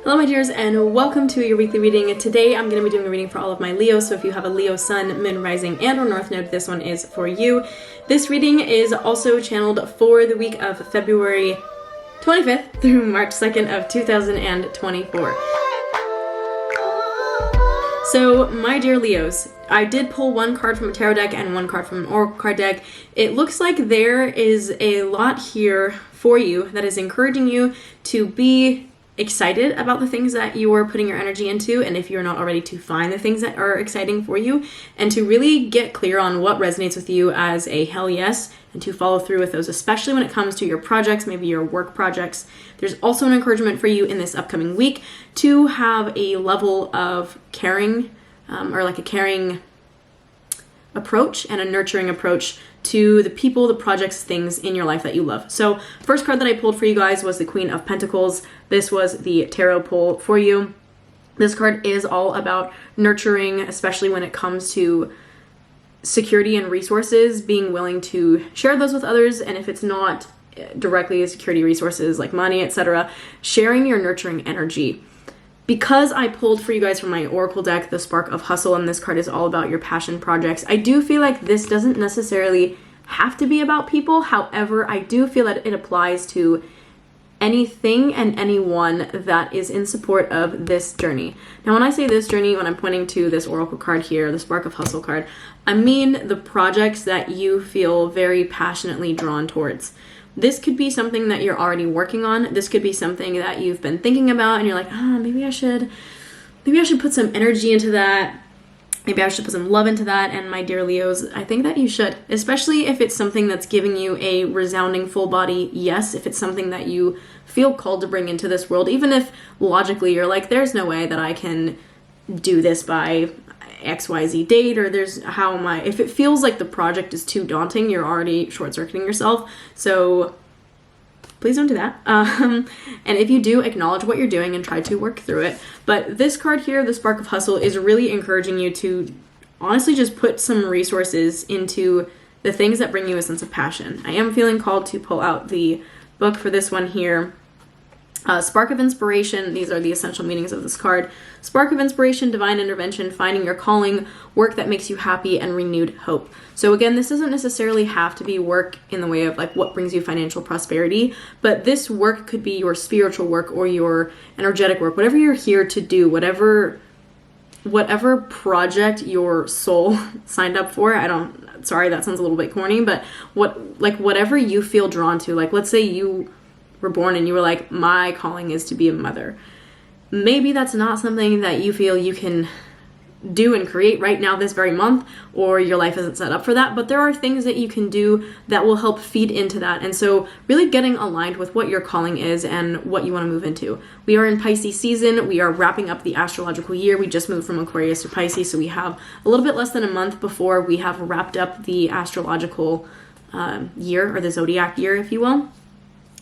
Hello my dears and welcome to your weekly reading. Today I'm going to be doing a reading for all of my Leos, so if you have a Leo sun, moon, rising, and or north node, this one is for you. This reading is also channeled for the week of February 25th through March 2nd of 2024. So my dear Leos, I did pull one card from a tarot deck and one card from an oracle card deck. It looks like there is a lot here for you that is encouraging you to be excited about the things that you are putting your energy into, and if you're not already, to find the things that are exciting for you and to really get clear on what resonates with you as a hell yes, and to follow through with those, especially when it comes to your projects, maybe your work projects. There's also an encouragement for you in this upcoming week to have a level of caring or like a caring approach and a nurturing approach to the people, the projects, things in your life that you love. So first card that I pulled for you guys was the Queen of Pentacles. This was the tarot pull for you. This card is all about nurturing, especially when it comes to security and resources, being willing to share those with others, and if it's not directly security resources like money, etc., sharing your nurturing energy. Because I pulled for you guys from my Oracle deck the Spark of Hustle, and this card is all about your passion projects, I do feel like this doesn't necessarily have to be about people. However, I do feel that it applies to anything and anyone that is in support of this journey. Now, when I say this journey, when I'm pointing to this Oracle card here, the Spark of Hustle card, I mean the projects that you feel very passionately drawn towards. This could be something that you're already working on. This could be something that you've been thinking about and you're like, maybe I should put some energy into that. Maybe I should put some love into that. And my dear Leos, I think that you should, especially if it's something that's giving you a resounding full body yes, if it's something that you feel called to bring into this world, even if logically you're like, there's no way that I can do this by XYZ date, or if it feels like the project is too daunting, you're already short-circuiting yourself. So please don't do that. And if you do, acknowledge what you're doing and try to work through it. But this card here, the Spark of Hustle, is really encouraging you to honestly just put some resources into the things that bring you a sense of passion. I am feeling called to pull out the book for this one here. Spark of Inspiration, these are the essential meanings of this card. Spark of Inspiration, divine intervention, finding your calling, work that makes you happy, and renewed hope. So again, this doesn't necessarily have to be work in the way of like what brings you financial prosperity, but this work could be your spiritual work or your energetic work, whatever you're here to do, whatever project your soul signed up for. Sorry, that sounds a little bit corny, but whatever you feel drawn to, like let's say you were born and you were like, my calling is to be a mother. Maybe that's not something that you feel you can do and create right now this very month, or your life isn't set up for that, but there are things that you can do that will help feed into that. And so really getting aligned with what your calling is and what you want to move into. We are in Pisces season. We are wrapping up the astrological year. We just moved from Aquarius to Pisces, so we have a little bit less than a month before we have wrapped up the astrological year, or the zodiac year, if you will.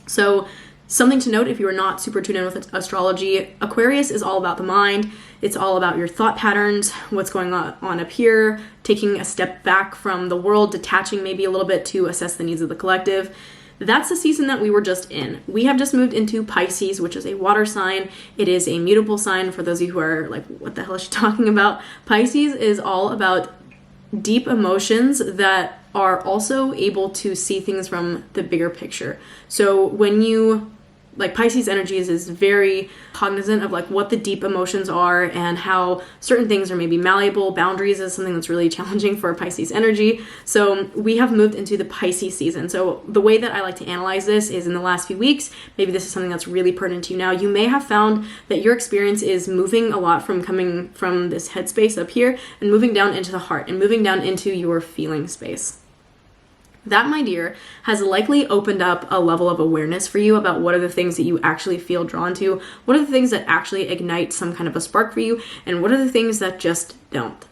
So something to note if you are not super tuned in with astrology, Aquarius is all about the mind. It's all about your thought patterns, what's going on up here, taking a step back from the world, detaching maybe a little bit to assess the needs of the collective. That's the season that we were just in. We have just moved into Pisces, which is a water sign. It is a mutable sign for those of you who are like, what the hell is she talking about? Pisces is all about deep emotions that are also able to see things from the bigger picture. So when you, like Pisces energy is very cognizant of like what the deep emotions are and how certain things are maybe malleable. Boundaries is something that's really challenging for Pisces energy. So we have moved into the Pisces season. So the way that I like to analyze this is in the last few weeks, maybe this is something that's really pertinent to you now. You may have found that your experience is moving a lot from coming from this headspace up here and moving down into the heart and moving down into your feeling space. That, my dear, has likely opened up a level of awareness for you about what are the things that you actually feel drawn to, what are the things that actually ignite some kind of a spark for you, and what are the things that just don't.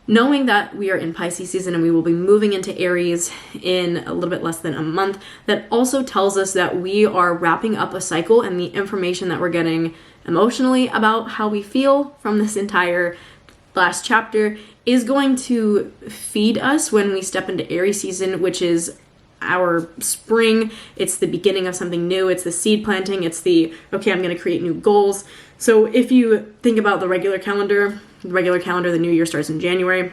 Knowing that we are in Pisces season and we will be moving into Aries in a little bit less than a month, that also tells us that we are wrapping up a cycle, and the information that we're getting emotionally about how we feel from this entire last chapter is going to feed us when we step into Aries season, which is our spring. It's the beginning of something new. It's the seed planting. It's the, okay, I'm going to create new goals. So if you think about the regular calendar, the new year starts in January.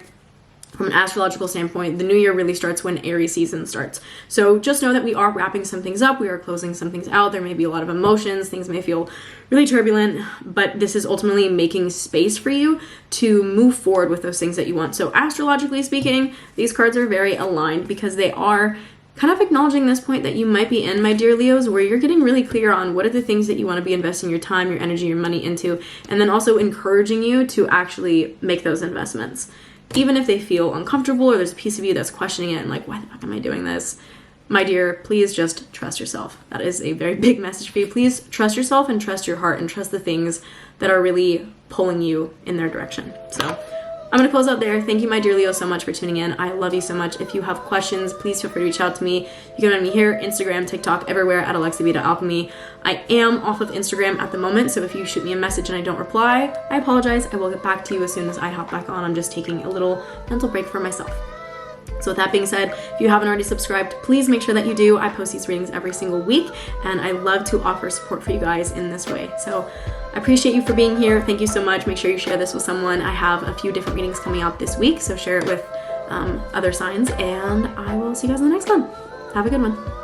From an astrological standpoint, the new year really starts when Aries season starts. So just know that we are wrapping some things up, we are closing some things out. There may be a lot of emotions, things may feel really turbulent, but this is ultimately making space for you to move forward with those things that you want. So astrologically speaking, these cards are very aligned because they are kind of acknowledging this point that you might be in, my dear Leos, where you're getting really clear on what are the things that you want to be investing your time, your energy, your money into, and then also encouraging you to actually make those investments. Even if they feel uncomfortable or there's a piece of you that's questioning it and like, why the fuck am I doing this? My dear, please just trust yourself. That is a very big message for you. Please trust yourself and trust your heart and trust the things that are really pulling you in their direction. So I'm going to close out there. Thank you, my dear Leo, so much for tuning in. I love you so much. If you have questions, please feel free to reach out to me. You can find me here, Instagram, TikTok, everywhere at alexab.alchemy. I am off of Instagram at the moment, so if you shoot me a message and I don't reply, I apologize. I will get back to you as soon as I hop back on. I'm just taking a little mental break for myself. So with that being said, if you haven't already subscribed, please make sure that you do. I post these readings every single week, and I love to offer support for you guys in this way. So I appreciate you for being here. Thank you so much. Make sure you share this with someone. I have a few different readings coming out this week, so share it with other signs, and I will see you guys in the next one. Have a good one.